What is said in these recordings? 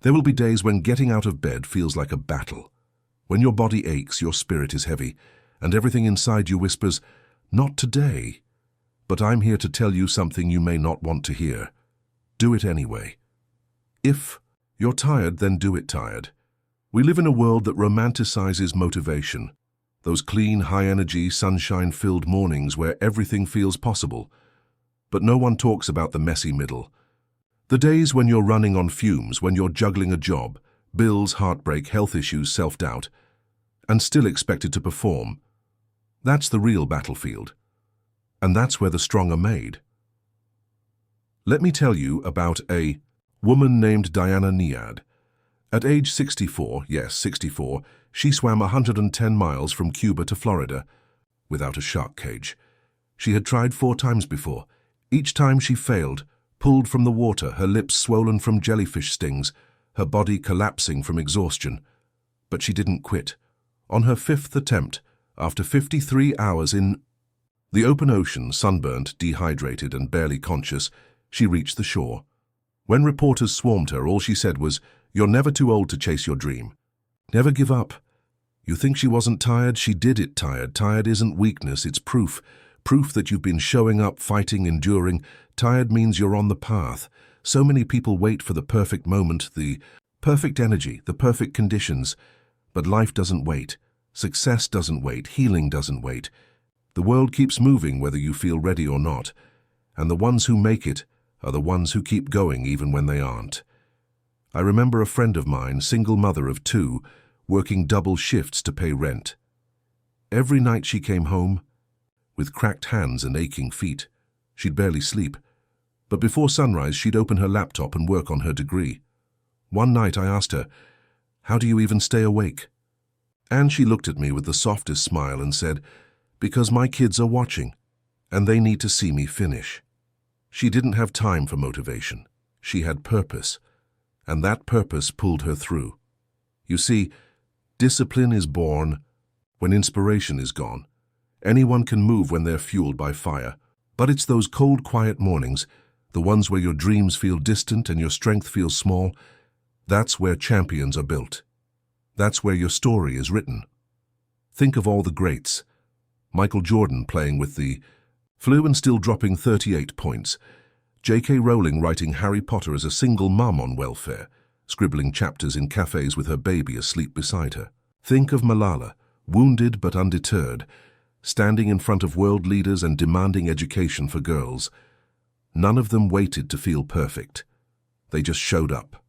There will be days when getting out of bed feels like a battle. When your body aches, your spirit is heavy, and everything inside you whispers, "Not today." But I'm here to tell you something you may not want to hear. Do it anyway. If you're tired, then do it tired. We live in a world that romanticizes motivation. Those clean, high-energy, sunshine-filled mornings where everything feels possible. But no one talks about the messy middle. The days when you're running on fumes, when you're juggling a job, bills, heartbreak, health issues, self-doubt, and still expected to perform. That's the real battlefield. And that's where the strong are made. Let me tell you about a woman named Diana Niad. At age 64, yes, 64, she swam 110 miles from Cuba to Florida without a shark cage. She had tried 4 times before. Each time she failed, pulled from the water, her lips swollen from jellyfish stings, her body collapsing from exhaustion. But she didn't quit. On her 5th attempt, after 53 hours in the open ocean, sunburnt, dehydrated, and barely conscious, she reached the shore. When reporters swarmed her, all she said was, "You're never too old to chase your dream. Never give up." You think she wasn't tired? She did it tired. Tired isn't weakness, it's proof. Proof that you've been showing up, fighting, enduring. Tired means you're on the path. So many people wait for the perfect moment, the perfect energy, the perfect conditions. But life doesn't wait. Success doesn't wait. Healing doesn't wait. The world keeps moving whether you feel ready or not. And the ones who make it are the ones who keep going even when they aren't. I remember a friend of mine, single mother of 2, working double shifts to pay rent. Every night she came home, with cracked hands and aching feet. She'd barely sleep. But before sunrise, she'd open her laptop and work on her degree. One night I asked her, "How do you even stay awake?" And she looked at me with the softest smile and said, "Because my kids are watching, and they need to see me finish." She didn't have time for motivation. She had purpose, and that purpose pulled her through. You see, discipline is born when inspiration is gone. Anyone can move when they're fueled by fire, but it's those cold, quiet mornings, the ones where your dreams feel distant and your strength feels small, that's where champions are built. That's where your story is written. Think of all the greats. Michael Jordan playing with the flu and still dropping 38 points. J.K. Rowling writing Harry Potter as a single mum on welfare, scribbling chapters in cafes with her baby asleep beside her. Think of Malala, wounded but undeterred, standing in front of world leaders and demanding education for girls. None of them waited to feel perfect. They just showed up.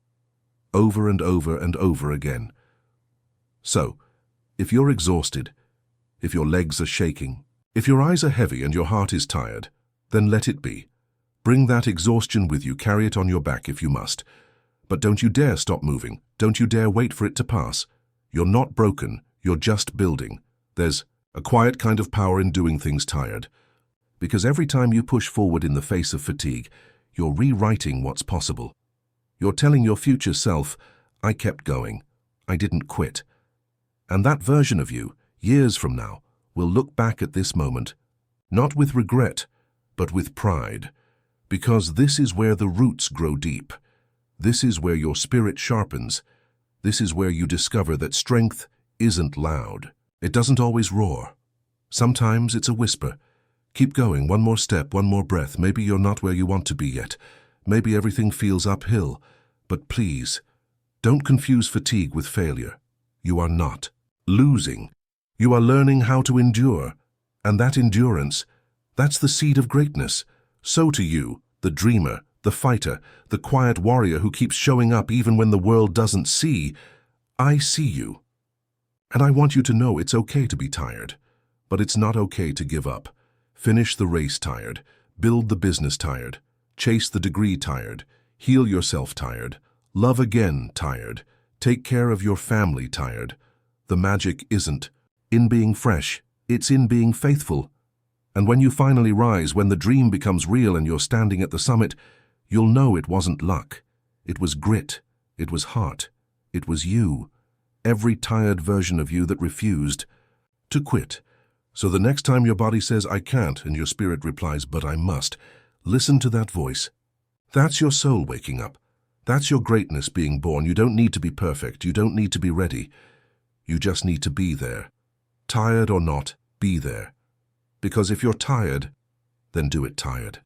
Over and over and over again. So, if you're exhausted, if your legs are shaking, if your eyes are heavy and your heart is tired, then let it be. Bring that exhaustion with you, carry it on your back if you must. But don't you dare stop moving. Don't you dare wait for it to pass. You're not broken, you're just building. There's a quiet kind of power in doing things tired. Because every time you push forward in the face of fatigue, you're rewriting what's possible. You're telling your future self, "I kept going. I didn't quit." And that version of you, years from now, will look back at this moment, not with regret, but with pride. Because this is where the roots grow deep. This is where your spirit sharpens. This is where you discover that strength isn't loud. It doesn't always roar. Sometimes it's a whisper. Keep going, one more step, one more breath. Maybe you're not where you want to be yet. Maybe everything feels uphill. But please, don't confuse fatigue with failure. You are not losing. You are learning how to endure. And that endurance, that's the seed of greatness. So to you, the dreamer, the fighter, the quiet warrior who keeps showing up even when the world doesn't see, I see you. And I want you to know it's okay to be tired, but it's not okay to give up. Finish the race tired, build the business tired, chase the degree tired, heal yourself tired, love again tired, take care of your family tired. The magic isn't in being fresh, it's in being faithful. And when you finally rise, when the dream becomes real and you're standing at the summit, you'll know it wasn't luck. It was grit, it was heart, it was you. Every tired version of you that refused to quit. So the next time your body says, "I can't," and your spirit replies, "But I must," listen to that voice. That's your soul waking up. That's your greatness being born. You don't need to be perfect. You don't need to be ready. You just need to be there. Tired or not, be there. Because if you're tired, then do it tired.